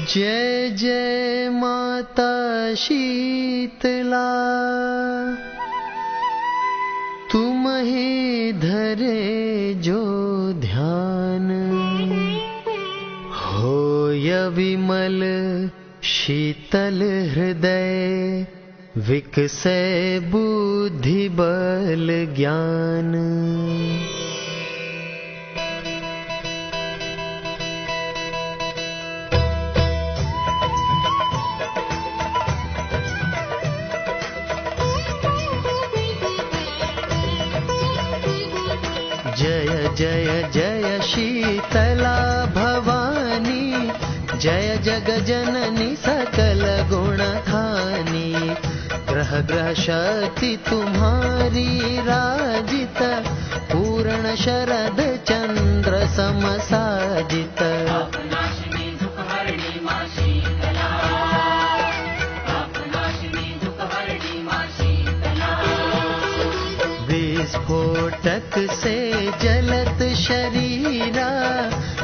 जय जय माता शीतला, तुम ही धरे जो ध्यान, होय विमल शीतल हृदय, विकसे बुद्धि बल ज्ञान। जय जय जय शीतला भवानी, जय जग जननी सकल गुण खानी। ग्रह ग्रह शक्ति तुम्हारी राजित, पूर्ण शरद चंद्र समसाजित। विस्फोटक से जलत शरीरा,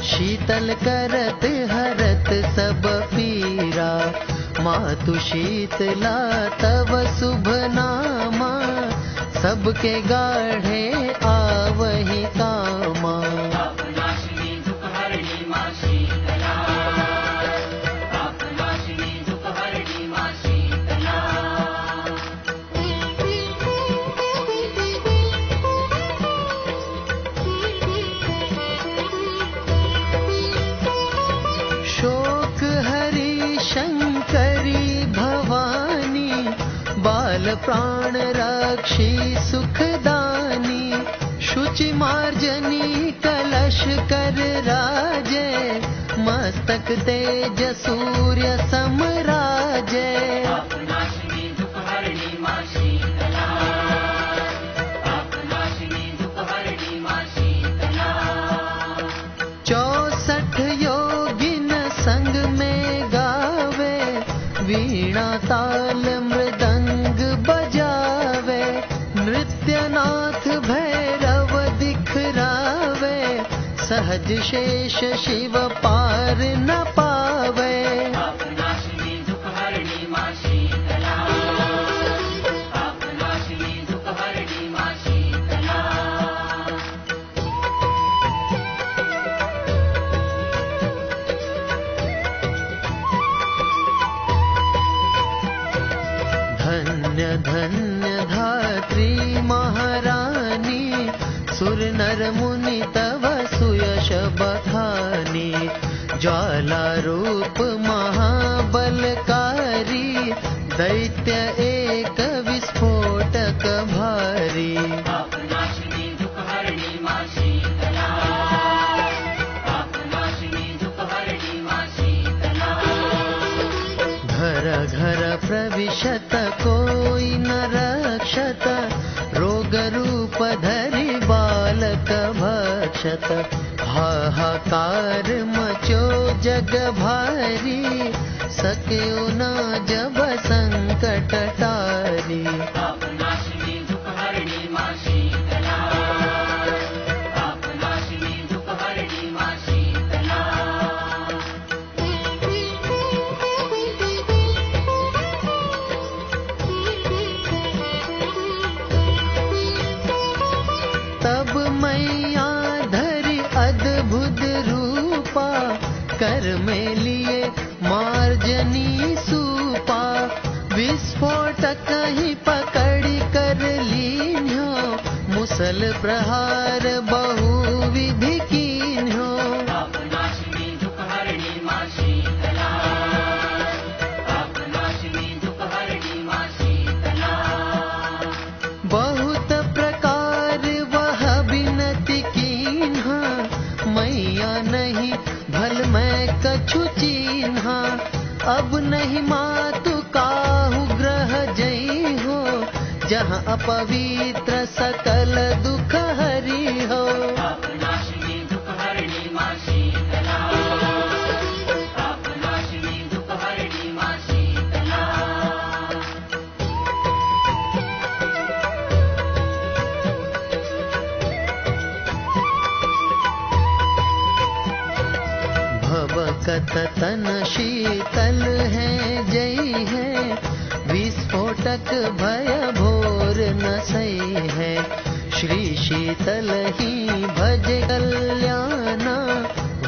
शीतल करत हरत सब पीरा। मातु शीतला तव शुभ नामा, सबके गाढ़े आवहि कामा। शोक हरि शंकरी भवानी, बाल प्राण रक्षी सुखदानी। शुचि मार्जनी कलश कर राजे, मस्तक तेज सूर्य समराजे। 64 योगिन संग में गावे, वीणा ताल मृदंग बजावे। नृत्यनाथ भैरव दिखरावे, सहज शेष शिव पार न पावे। धन्य धन्य धात्री महारानी, सुर नर मुनि तव सुयश बखानी। ज्वाला रूप महाबलकारी, दैत्य एक विस्फोटक भारी। घर घर प्रविशत कोई न रक्षत, रोग रूप धरि बालक भक्षत। हाहाकार मचो जग भारी, सक्यो न जब संकट टारी। तब मैया धरि अद्भुत रूपा, कर में लिए मार्जनी सूपा। विस्फोटक ही पकड़ी कर लीन्यो, मुसल प्रहार बहुविधि कीन्यो। बहुत प्रकार वह बिनती कीन्हा, मैया नहीं भल मैं कछु चीन्हा। अब नहीं मातु काहू ग्रह जई हो, जहाँ अपवित्र सकल दुख हरि हो। भवकत तन शीतल है जय है, विस्फोटक भय भोर न सही है। श्री शीतल ही भज कल्याणा,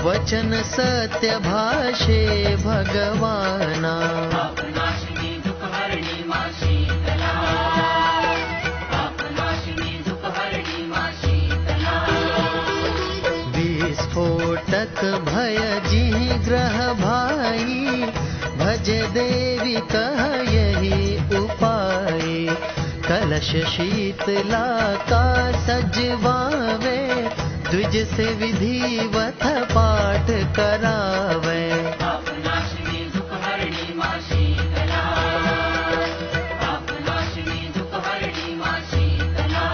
वचन सत्य भाषे भगवाना। पापनाशिनी दुःखहरिणी मा शीतला, पापनाशिनी दुःखहरिणी मा शीतला। विस्फोटक भय जिहि ग्रह भाई, भज देवी कह यही उपाय। कलश शीतला का सजवावे, द्विज से विधिवत पाठ करावे। पापनाशिनी दुःखहरिणी मा शीतला, पापनाशिनी दुःखहरिणी मा शीतला।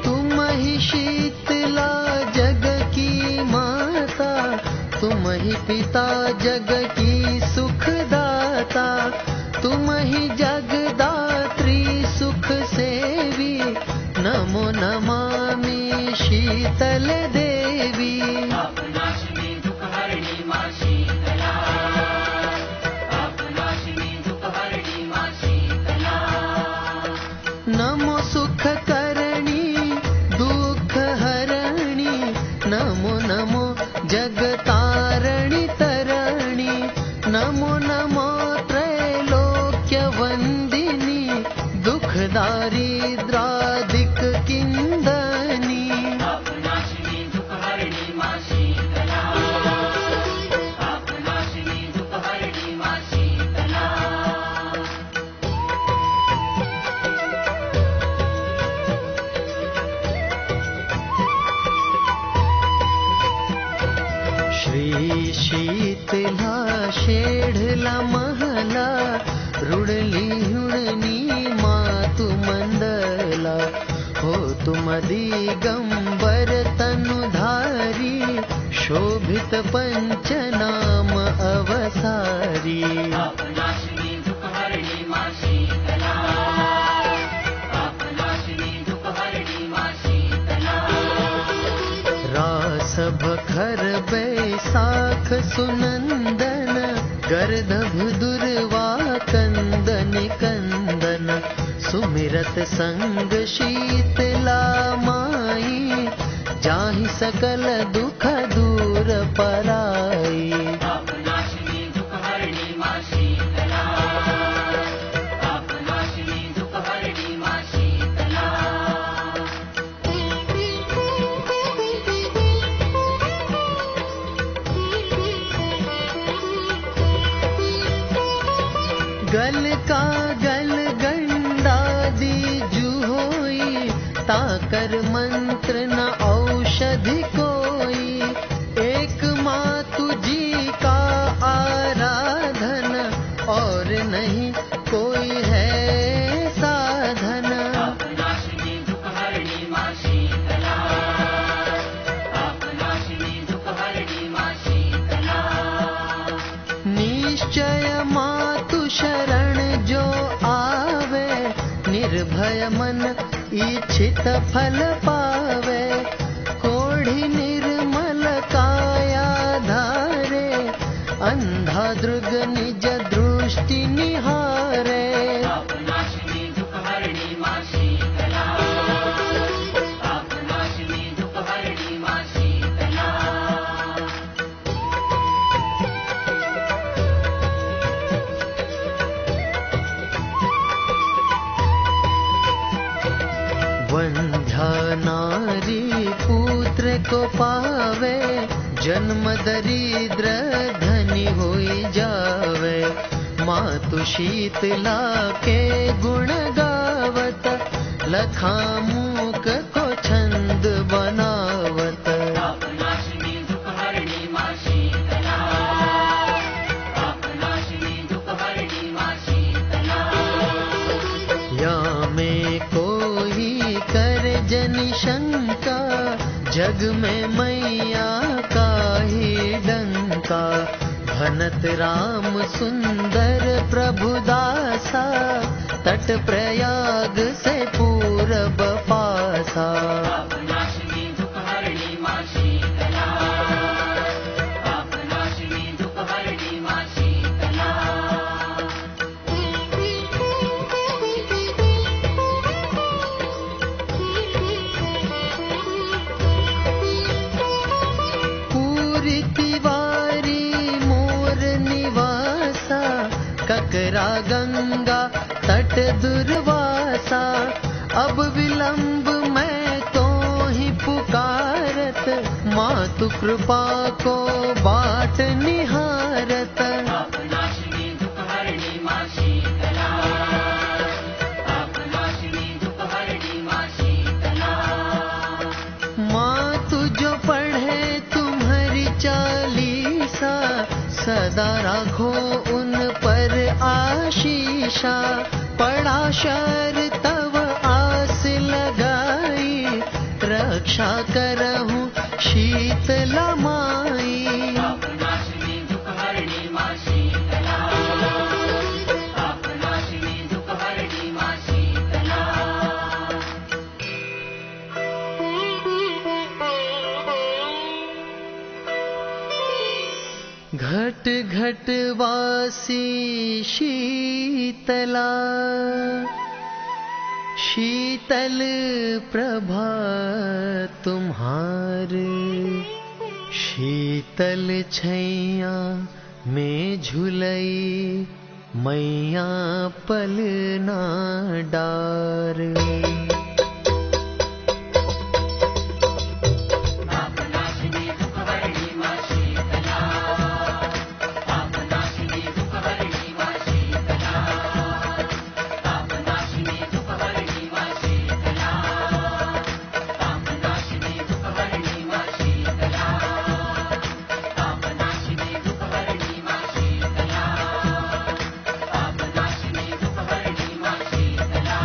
तुम ही शीतला जग की माता, तुम ही पिता जग की सुखदाता। तुम ही जगदात्री सुख सेवी, नमो नमामि शीतल देवी। पापनाशिनी दुःखहरिणी मा शीतला, पापनाशिनी दुःखहरिणी मा शीतला। नमो सुख करणी दुख हरणी, नमो नमो जगतारणी तरणी। नमो नमो त्रैलोक्य वंदिनी, दुख दारिद्रादिक किंदनी। पापनाशिनी दुःखहरिणी मा शीतला, पापनाशिनी दुःखहरिणी मा शीतला। श्री शीतला शेढ़ला महला, रुड़ली हुड़नी मातु मंदला। हो तुम दिगंबर तनुधारी, शोभित पंच नाम अवसारी। पापनाशिनी दुःखहरिणी मा शीतला, पापनाशिनी दुःखहरिणी मा शीतला। रास भखर बैसाख सुनंदन, गर्दभ दुर्वा कंदन कंदन। सुमिरत संग शीतला माई, जाहि सकल दुख दूर पराई। पापनाशिनी दुःखहरिणी मा शीतला, पापनाशिनी दुःखहरिणी मा शीतला। गल का गल गंडादि जुहोई, ताकर मंत्र न औषधि कोई। एक मातु जी का आराधन, और नहीं कोई है साधन। पापनाशिनी दुःखहरिणी मा शीतला, पापनाशिनी दुःखहरिणी मा शीतला। निश्चय मातु शरण जो आवे, निर्भय मन इच्छित फल पावे। कोढ़ी निर्मल काया धारे, अंधा दृग निज दृष्टि निहारे। पापनाशिनी दुःखहरिणी मा शीतला, पापनाशिनी दुःखहरिणी मा शीतला। वंध्या नारी पुत्र को पावे, जन्म दरिद्र धनी होई जावे। मातु शीतला के गुण गावत, लखा मूक को छंद बनावत। पापनाशिनी दुःखहरिणी मा शीतला, पापनाशिनी दुःखहरिणी मा शीतला। या में कोई कर जनि शंका, जग में मैया का ही डंका। भनत राम सुंदर प्रभु दासा, तट प्रयाग से पूरब पासा। पापनाशिनी दुःखहरिणी मा शीतला, पापनाशिनी दुःखहरिणी मा शीतला। पूरी तिवारी मोर निवासा, ककरा गंगा तट दुर्वासा। अब विलंब मैं तो ही पुकारत, मातु कृपा को बाट निहारत। पापनाशिनी दुःखहरिणी मा शीतला, पापनाशिनी दुःखहरिणी मा शीतला। मातु जो पढ़े तुम्हारी चालीसा, सदा राखो उन पर आशीषा। पड़ा शर तव आस लगाई, रक्षा करहूँ शीतला माई। पापनाशिनी दुःखहरिणी मा शीतला, पापनाशिनी दुःखहरिणी मा शीतला। घट घट वासी शीतला, शीतल प्रभा तुम्हारे। शीतल छैया में झुलई, मैया पलना डार। पापनाशिनी दुःखहरिणी मा शीतला, पापनाशिनी दुःखहरिणी मा शीतला, पापनाशिनी दुःखहरिणी मा शीतला, पापनाशिनी दुःखहरिणी मा शीतला, पापनाशिनी दुःखहरिणी मा शीतला, पापनाशिनी दुःखहरिणी मा शीतला,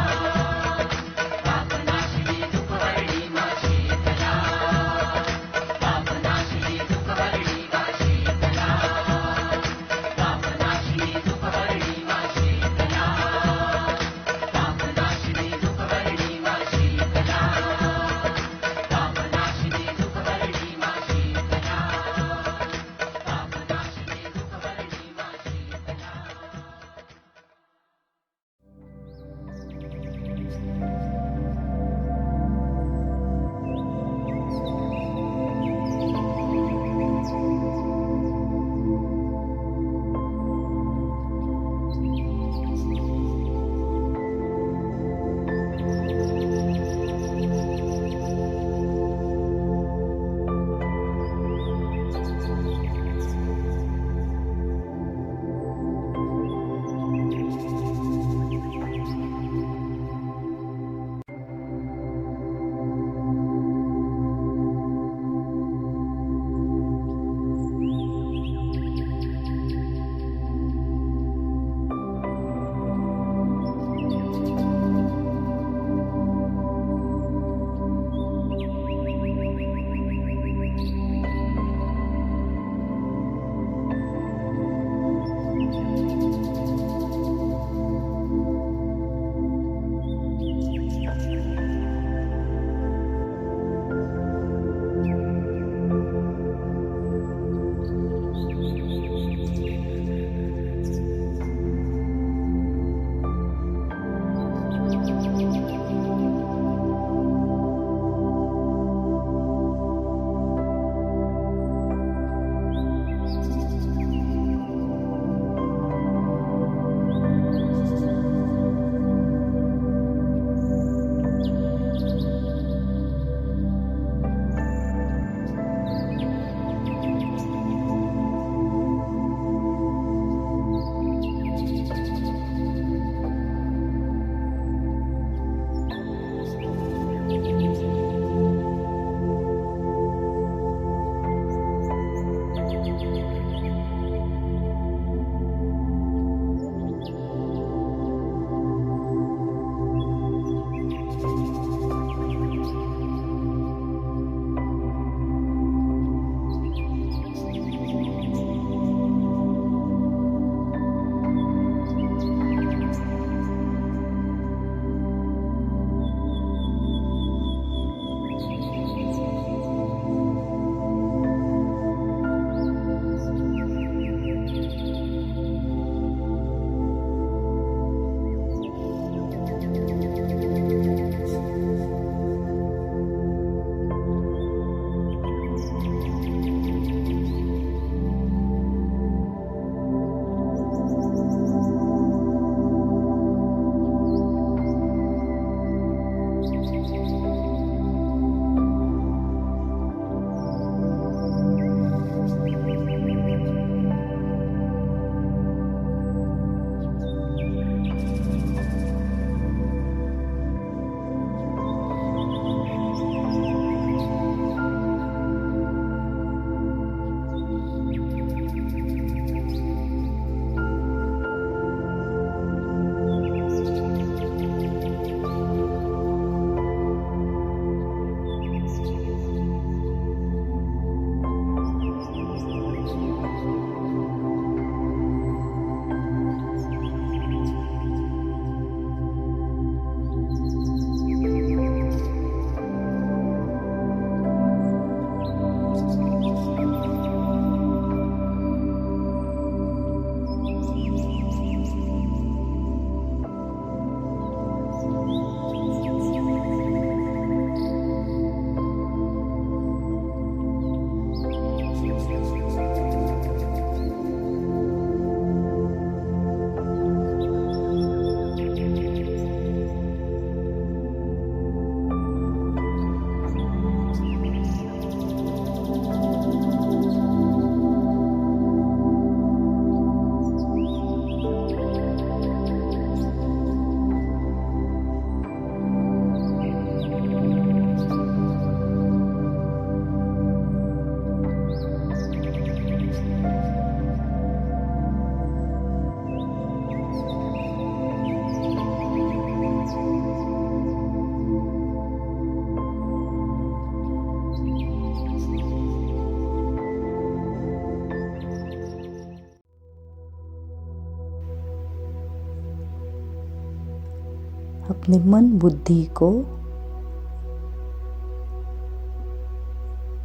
अपने मन बुद्धि को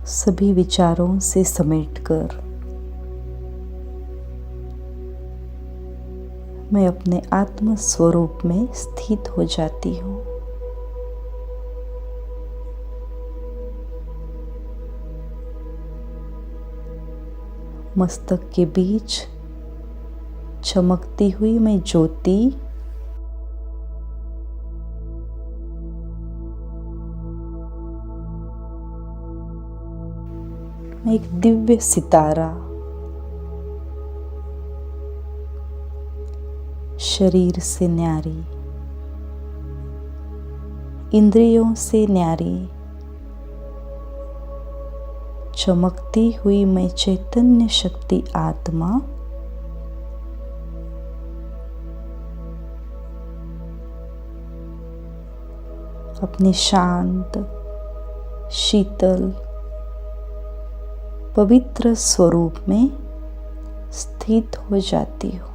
सभी विचारों से समेटकर मैं अपने आत्म स्वरूप में स्थित हो जाती हूँ। मस्तक के बीच चमकती हुई मैं ज्योति मैं एक दिव्य सितारा शरीर से न्यारी, इंद्रियों से न्यारी, चमकती हुई मैं चैतन्य शक्ति आत्मा अपने शांत, शीतल, पवित्र स्वरूप में स्थित हो जाती हूँ।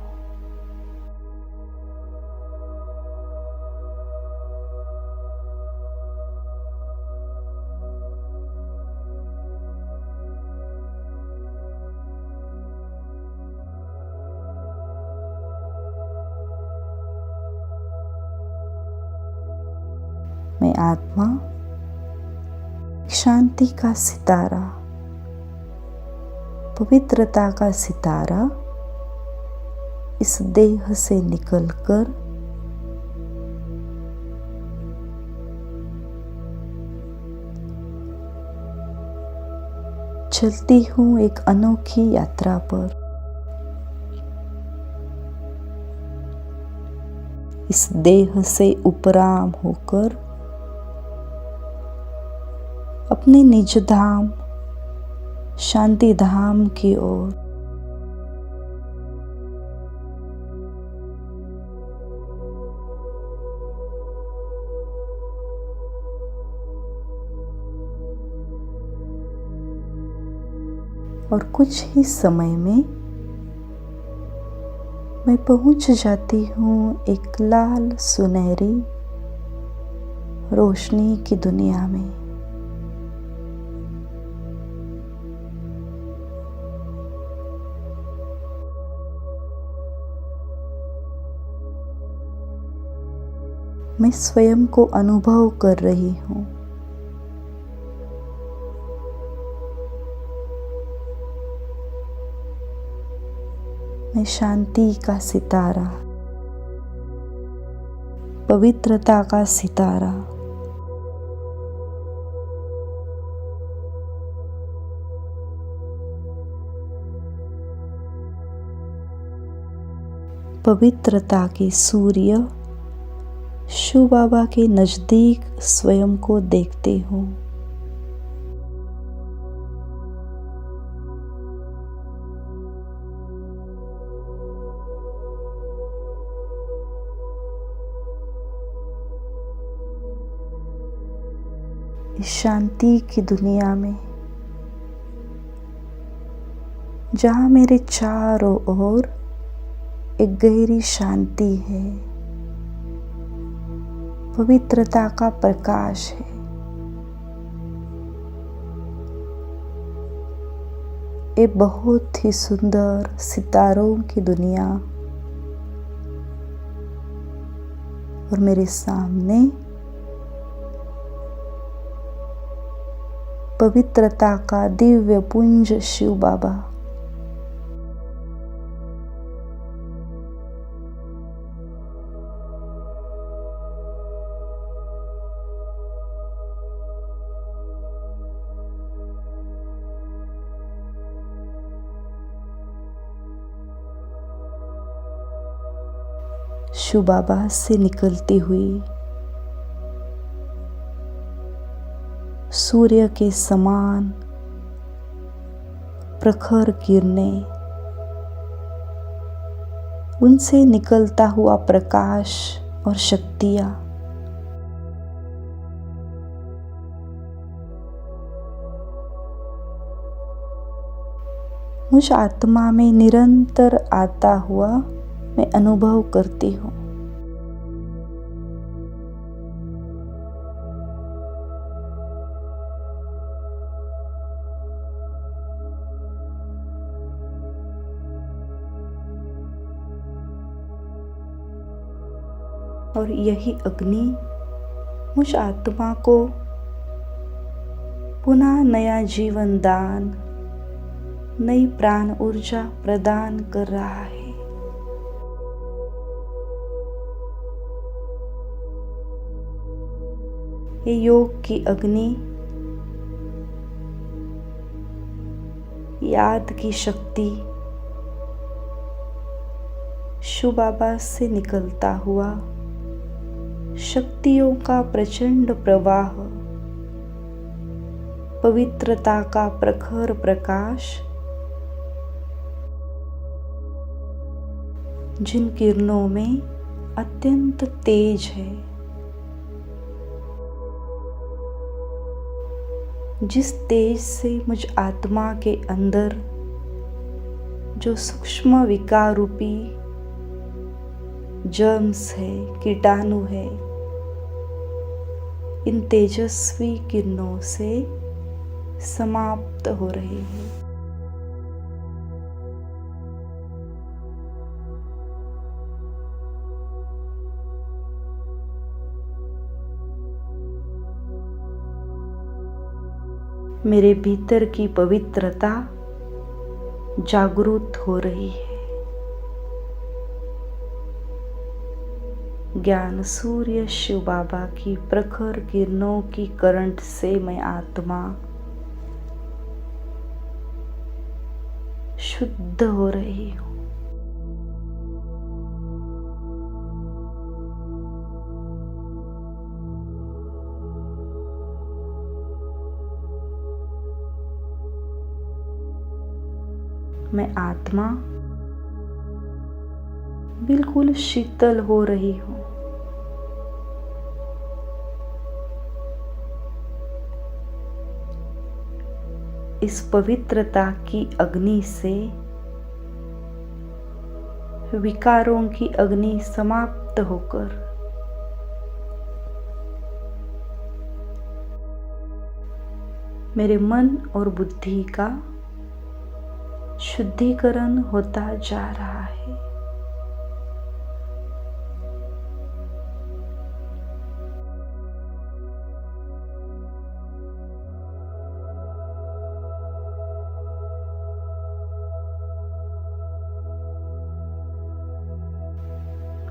मैं आत्मा शांति का सितारा, पवित्रता का सितारा इस देह से निकलकर चलती हूँ एक अनोखी यात्रा पर। इस देह से उपराम होकर अपने निज धाम शांति धाम की ओर। और कुछ ही समय में मैं पहुंच जाती हूँ एक लाल सुनहरी रोशनी की दुनिया में। मैं स्वयं को अनुभव कर रही हूँ। मैं शांति का सितारा, पवित्रता का सितारा, पवित्रता के सूर्य शिव बाबा के नजदीक स्वयं को देखती हूँ। इस शांति की दुनिया में जहाँ मेरे चारों ओर एक गहरी शांति है, पवित्रता का प्रकाश है। एक बहुत ही सुंदर सितारों की दुनिया और मेरे सामने पवित्रता का दिव्य पुंज शिव बाबा। शिव बाबा से निकलती हुई सूर्य के समान प्रखर किरणें, उनसे निकलता हुआ प्रकाश और शक्तियाँ मुझ आत्मा में निरंतर आता हुआ मैं अनुभव करती हूँ। और यही अग्नि मुझ आत्मा को पुनः नया जीवन दान, नई प्राण ऊर्जा प्रदान कर रहा है। ये योग की अग्नि याद की शक्ति शिव बाबा से निकलता हुआ शक्तियों का प्रचंड प्रवाह, पवित्रता का प्रखर प्रकाश, जिन किरणों में अत्यंत तेज है, जिस तेज से मुझ आत्मा के अंदर जो सूक्ष्म विकार रूपी जर्म्स है, कीटाणु है, इन तेजस्वी किरणों से समाप्त हो रहे हैं। मेरे भीतर की पवित्रता जागृत हो रही है। ज्ञान सूर्य शिव बाबा की प्रखर किरणों की करंट से मैं आत्मा शुद्ध हो रही हूँ। मैं आत्मा बिल्कुल शीतल हो रही हूँ। इस पवित्रता की अग्नि से विकारों की अग्नि समाप्त होकर मेरे मन और बुद्धि का शुद्धिकरण होता जा रहा है।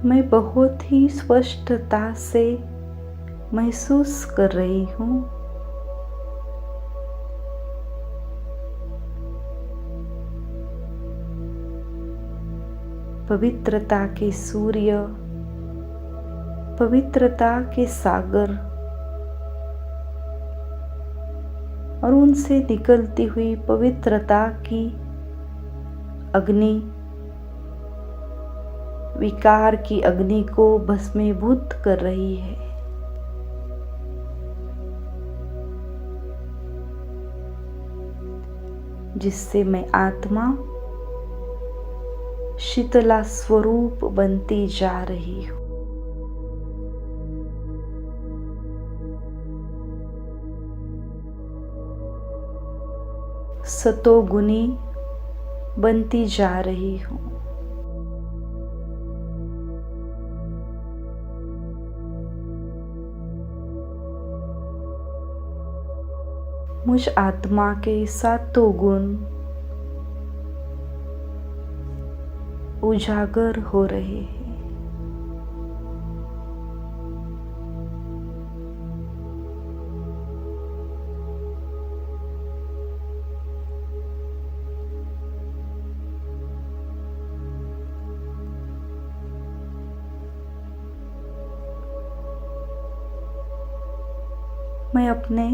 मैं बहुत ही स्पष्टता से महसूस कर रही हूँ पवित्रता के सूर्य, पवित्रता के सागर और उनसे निकलती हुई पवित्रता की अग्नि विकार की अग्नि को भस्मीभूत कर रही है। जिससे मैं आत्मा शीतला स्वरूप बनती जा रही हूँ। सतोगुनी बनती जा रही हूँ। मुझ आत्मा के सातों गुण उजागर हो रहे हैं। मैं अपने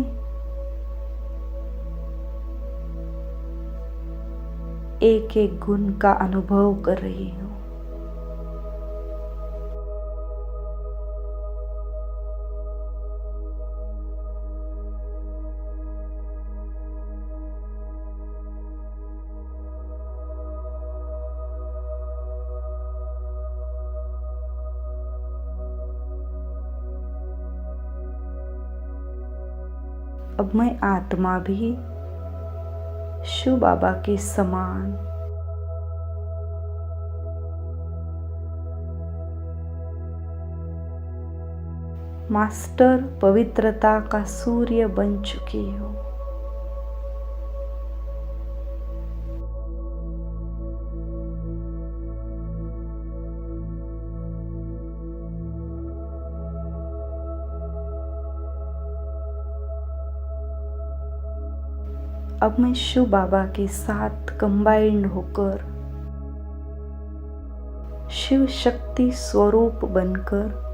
एक एक गुण का अनुभव कर रही हूँ। अब मैं आत्मा भी शिव बाबा के समान मास्टर पवित्रता का सूर्य बन चुकी हो। अब मैं शिव बाबा के साथ कंबाइंड होकर शिव शक्ति स्वरूप बनकर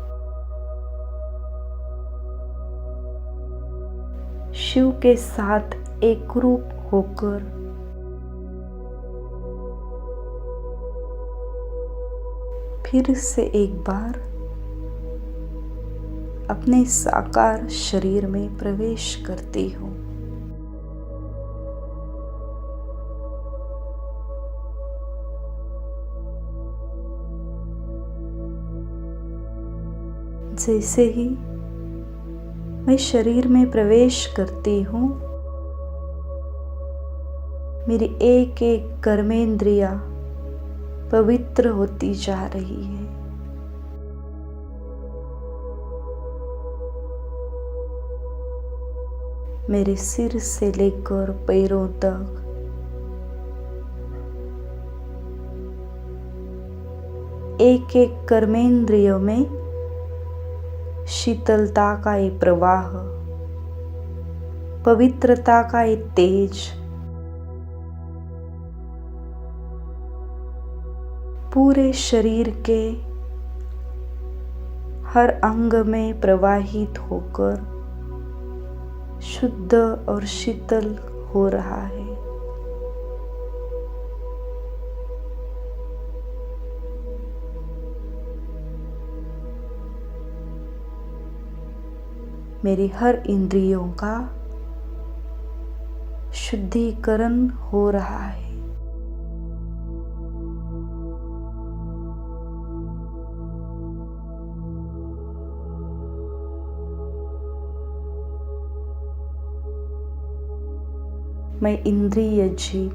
शिव के साथ एक रूप होकर फिर से एक बार अपने साकार शरीर में प्रवेश करती हूँ। जैसे ही मैं शरीर में प्रवेश करती हूँ, मेरी एक एक कर्मेंद्रिया पवित्र होती जा रही है। मेरे सिर से लेकर पैरों तक एक एक कर्मेंद्रियों में शीतलता का ये प्रवाह, पवित्रता का ये तेज पूरे शरीर के हर अंग में प्रवाहित होकर शुद्ध और शीतल हो रहा है। मेरी हर इंद्रियों का शुद्धिकरण हो रहा है। मैं इंद्रिय जीत,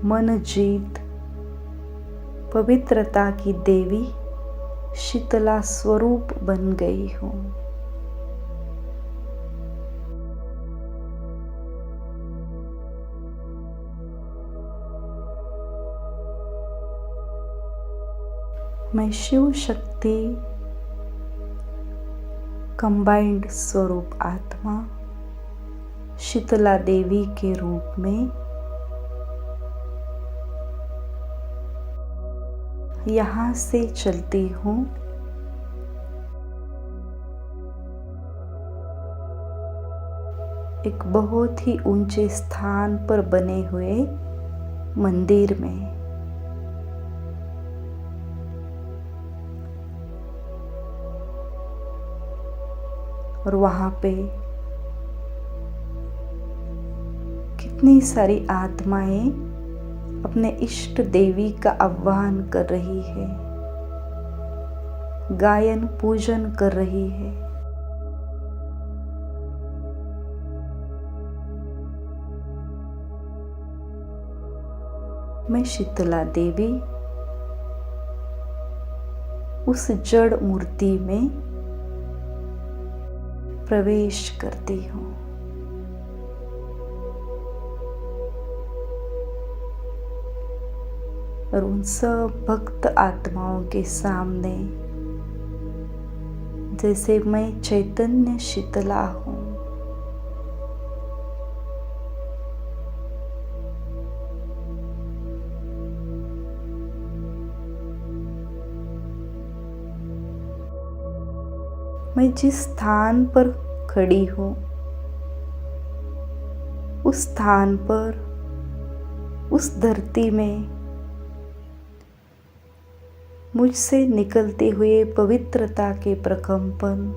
मन जीत, पवित्रता की देवी शीतला स्वरूप बन गई हूँ। मैं शिव शक्ति कंबाइंड स्वरूप आत्मा शीतला देवी के रूप में यहाँ से चलती हूँ। एक बहुत ही ऊंचे स्थान पर बने हुए मंदिर में। और वहाँ पे कितनी सारी आत्माएं अपने इष्ट देवी का आह्वान कर रही है, गायन पूजन कर रही है। मैं शीतला देवी उस जड़ मूर्ति में प्रवेश करती हूँ। और उन सब भक्त आत्माओं के सामने जैसे मैं चैतन्य शीतला हूँ, मैं जिस स्थान पर खड़ी हूँ उस स्थान पर, उस धरती में मुझसे निकलते हुए पवित्रता के प्रकंपन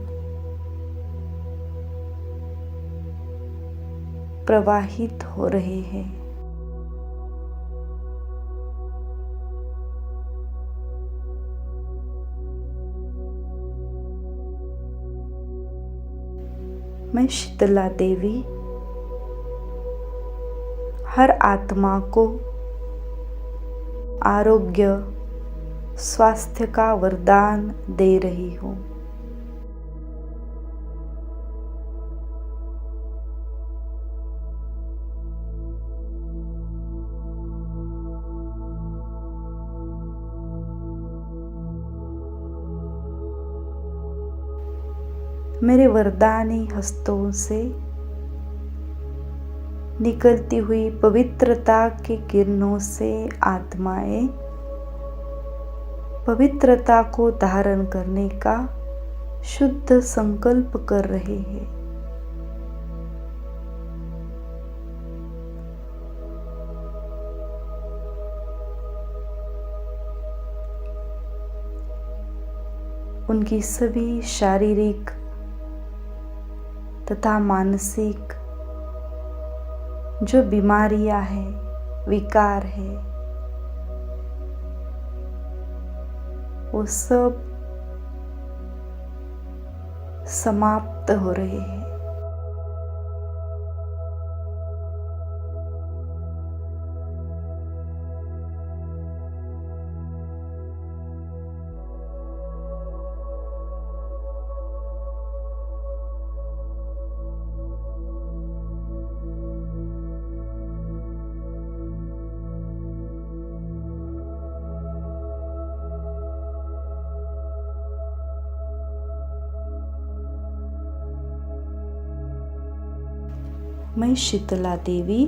प्रवाहित हो रहे हैं। मैं शीतला देवी हर आत्मा को आरोग्य, स्वास्थ्य का वरदान दे रही हूँ। मेरे वरदानी हस्तों से निकलती हुई पवित्रता के किरणों से आत्माएं पवित्रता को धारण करने का शुद्ध संकल्प कर रहे हैं। उनकी सभी शारीरिक तथा मानसिक जो बीमारियां हैं, विकार है, वो सब समाप्त हो रहे हैं। मैं शीतला देवी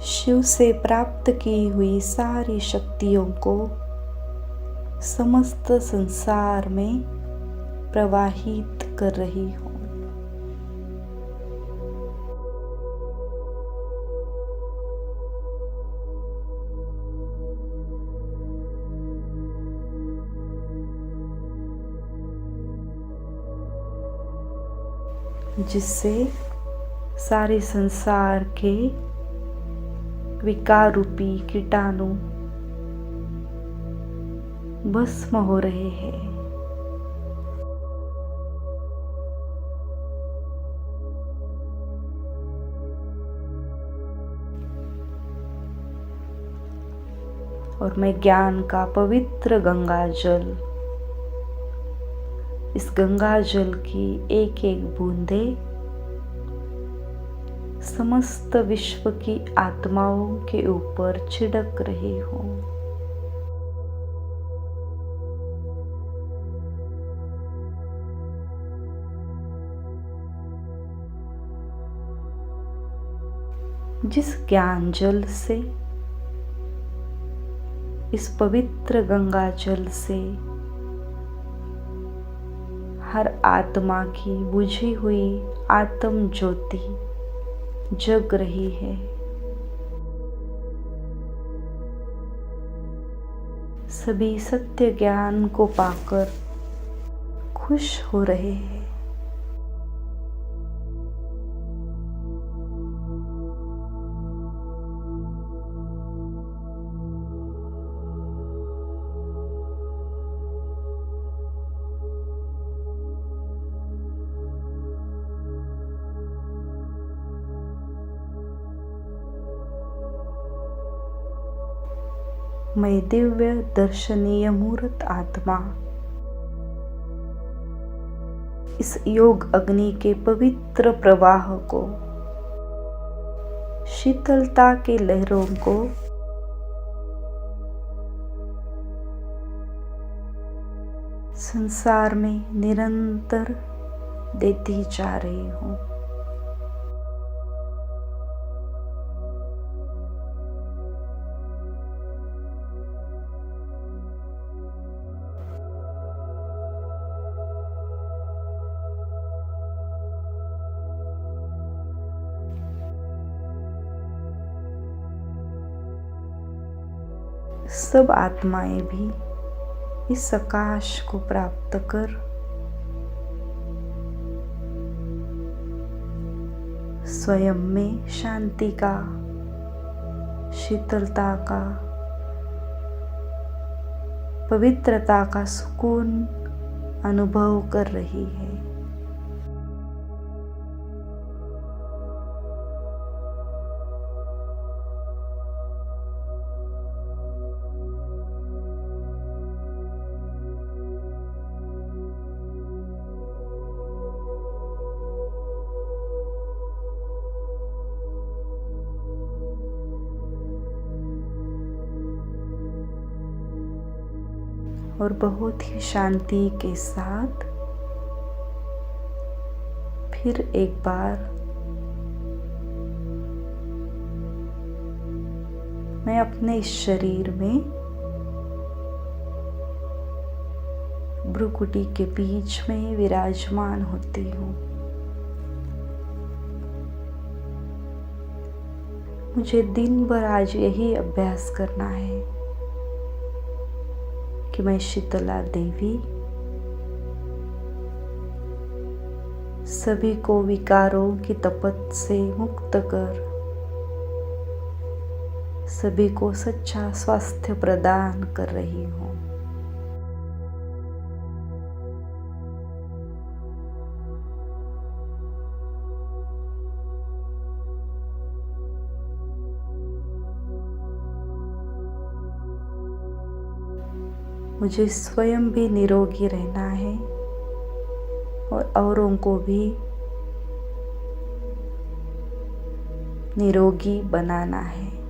शिव से प्राप्त की हुई सारी शक्तियों को समस्त संसार में प्रवाहित कर रही हूँ। जिससे सारे संसार के विकार रूपी कीटाणु भस्म हो रहे हैं। और मैं ज्ञान का पवित्र गंगा जल, इस गंगा जल की एक एक बूंदे समस्त विश्व की आत्माओं के ऊपर छिड़क रही हूँ। जिस ज्ञान जल से, इस पवित्र गंगा जल से हर आत्मा की बुझी हुई आत्म ज्योति जग रही है। सभी सत्य ज्ञान को पाकर खुश हो रहे हैं। मैं दिव्य दर्शनीय मूर्त आत्मा इस योग अग्नि के पवित्र प्रवाह को, शीतलता के लहरों को संसार में निरंतर देती जा रही हूँ। सब आत्माएं भी इस आकाश को प्राप्त कर स्वयं में शांति का, शीतलता का, पवित्रता का सुकून अनुभव कर रही है। और बहुत ही शांति के साथ फिर एक बार मैं अपने इस शरीर में भ्रुकुटी के बीच में विराजमान होती हूँ। मुझे दिन भर आज यही अभ्यास करना है कि मैं शीतला देवी सभी को विकारों की तपत से मुक्त कर सभी को सच्चा स्वास्थ्य प्रदान कर रही हूँ। मुझे स्वयं भी निरोगी रहना है और औरों को भी निरोगी बनाना है।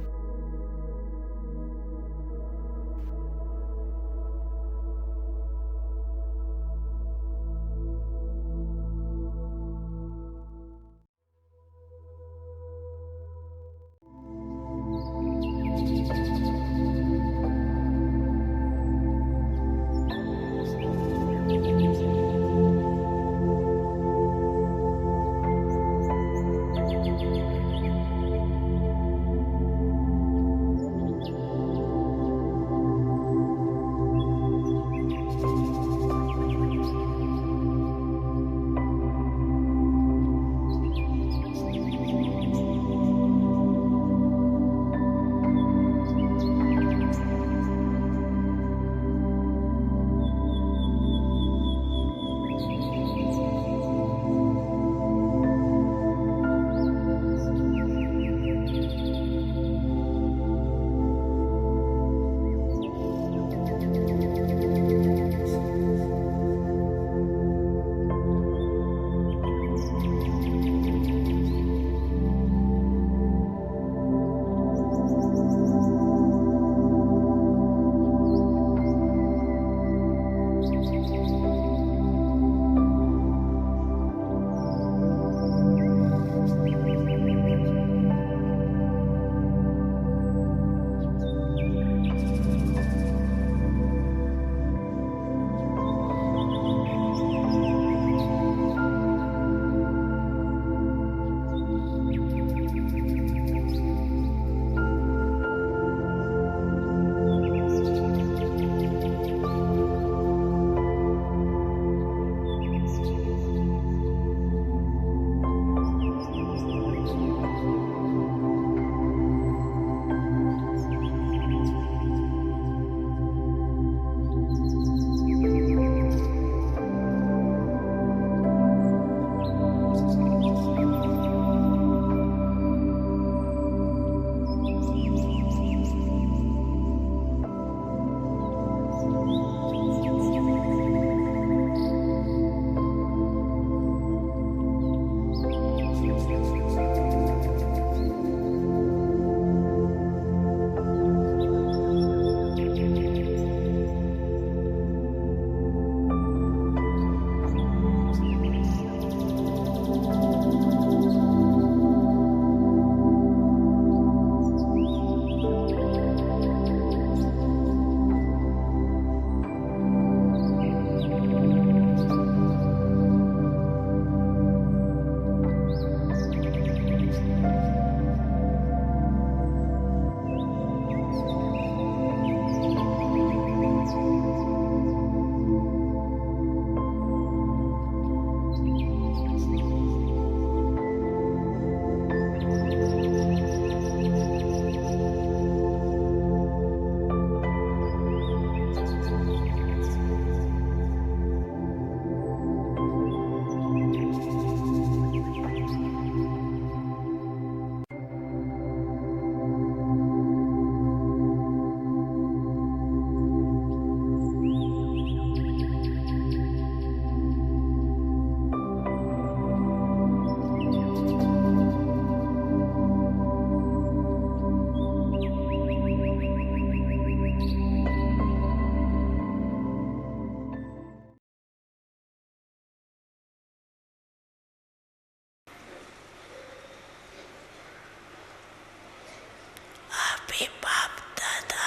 हमारे बाप दादा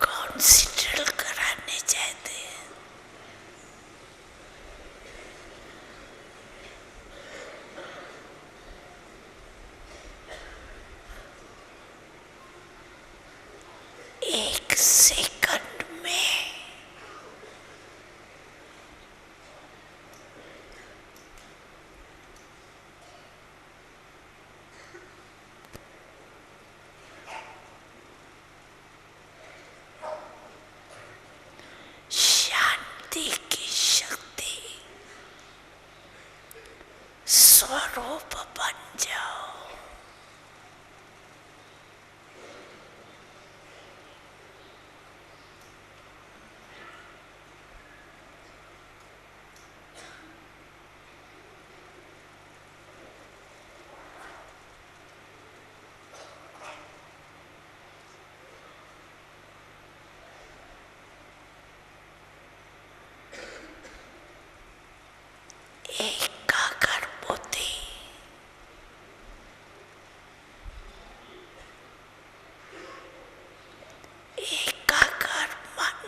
कौन सी ड्रिल कराने चाहते हैं? एक सेकंड में शांति की शक्ति स्वरूप बन जाओ। एकाग्र बुद्धि, एकाग्र मन,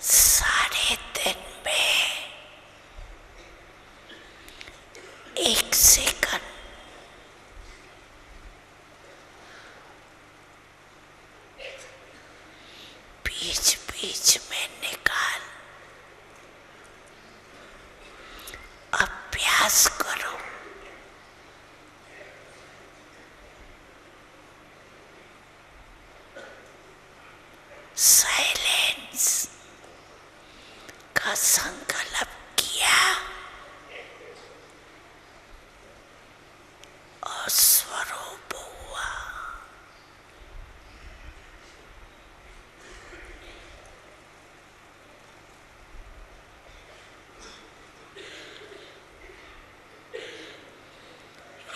सारे दिन में एक सेकंड बीच बीच में निकाल अभ्यास करो। साइलेंस का संकल्प किया और स्वरूप हुआ।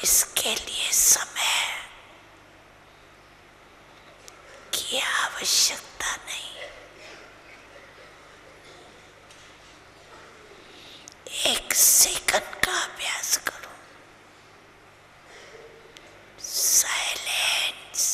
इसके लिए समय की आवश्यकता नहीं। एक सेकंड का अभ्यास करो। साइलेंस।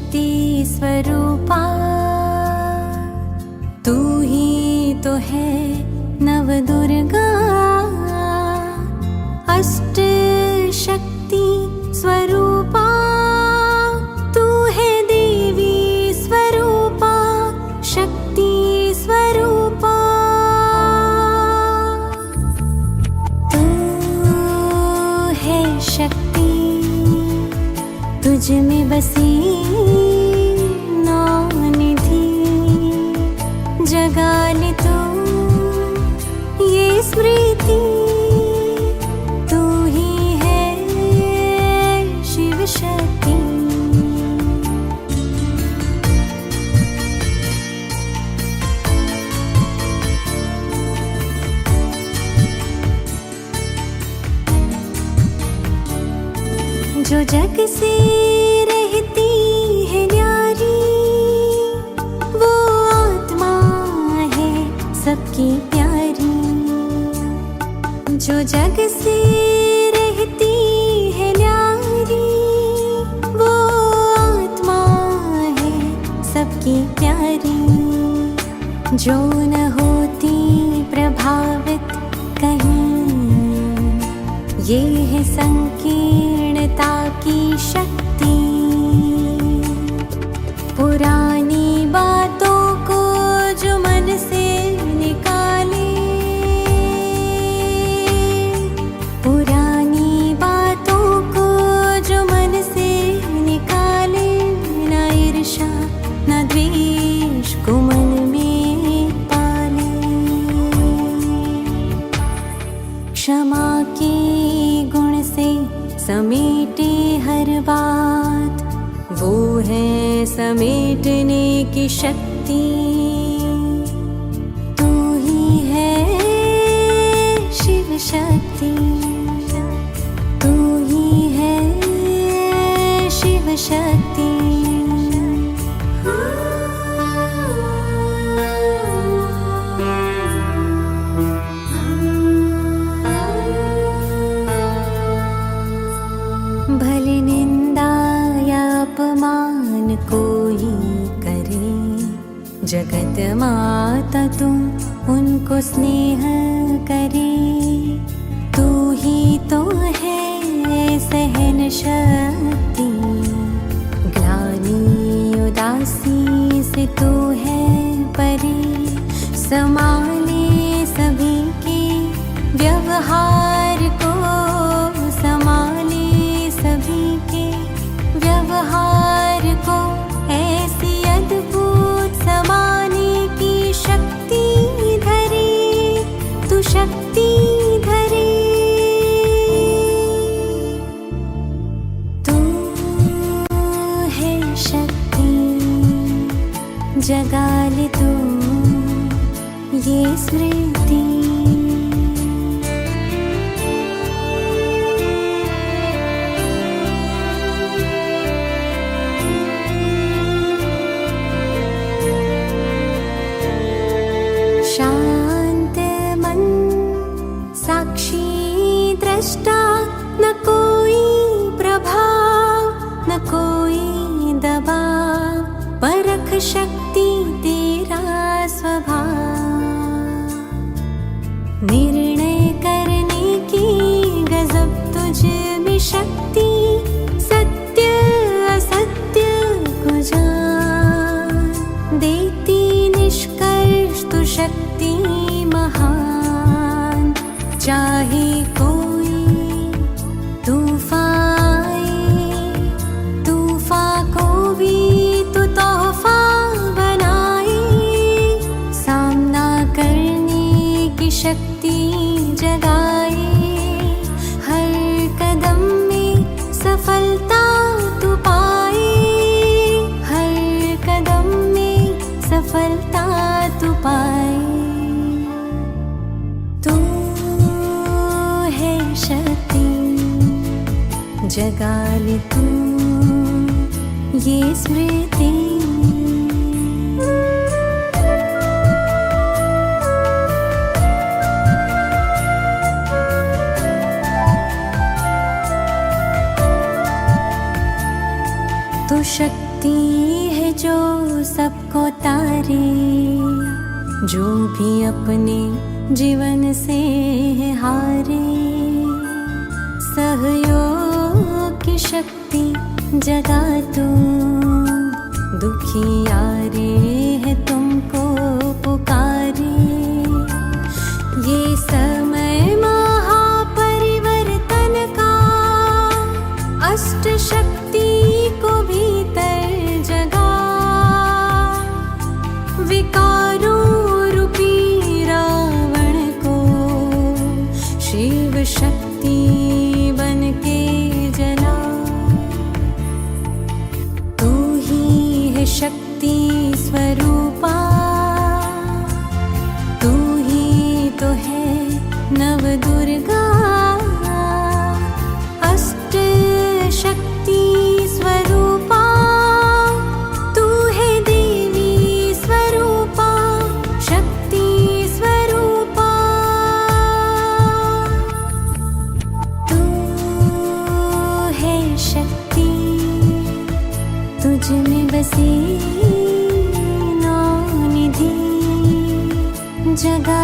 शक्ति स्वरूपा, तू ही तो है नव दुर्गा। अष्ट शक्ति स्वरूपा, तू है देवी स्वरूपा, शक्ति स्वरूपा। तू है शक्ति, तुझ में बसी नौ निधि। जगा ले तू ये स्मृति, तू ही है शिव शक्ति। जो जग से रहती है न्यारी, वो आत्मा है सबकी प्यारी। जो जग से रहती है न्यारी, वो आत्मा है सबकी प्यारी। जो न होती प्रभावित कहीं, ये है संकीर्णता की शक्ति। पुरानी बातों को जो मन से निकाले, पुरानी बातों को जो मन से निकाले। न ईर्ष्या न द्वेष को मन में पाले। क्षमा के गुण से समेटे हर बात, वो है समेटने की शक्ति। तू ही है शिव शक्ति, तू ही है शिव शक्ति। भले निंदा या अपमान कोई करे, जगत माता तुम उनको स्नेह करे। तू ही तो है सहन शक्ति, ग्लानि उदासी से तू है परे। संभाले सभी के व्यवहार को, संभाले सभी के व्यवहार को। ऐसी अद्भुत समाने की शक्ति धरे, तू शक्ति धरे। तू है शक्ति, जगा ले तू ये स्मृति। शांत मन साक्षी दृष्टा, न कोई प्रभाव न कोई दबाव। परख शक्ति तेरा स्वभाव, निर्णय करने की गजब तुझ में शक्ति। सत्य असत्य को जान देती निष्कर्ष तू शक्ति महान। चाहे कोई तूफान आए, तूफान को भी तू तोहफा बनाए। सामना करने की शक्ति जगाए, हर कदम में सफलता तू पाए। हर कदम में सफलता तू पाए। तू है शक्ति, जगा ले तू ये स्मृति। तू शक्ति जो सबको तारे, जो भी अपने जीवन से हारे। सहयोग की शक्ति जगा तू, दुखियारे है तुमको पुकारे। ये समय महापरिवर्तन का, अष्ट शक्ति को भीतर जगा। विकारों रूपी रावण को शिव शक्ति बन के जला। तू ही है शक्ति स्वरूपा, तू ही तो है नव दुर्गा। अष्ट शक्ति स्वरूपा, तू है देवी स्वरूपा, शक्ति स्वरूपा। तू है शक्ति, तुझ में बसी नौ निधि। जगा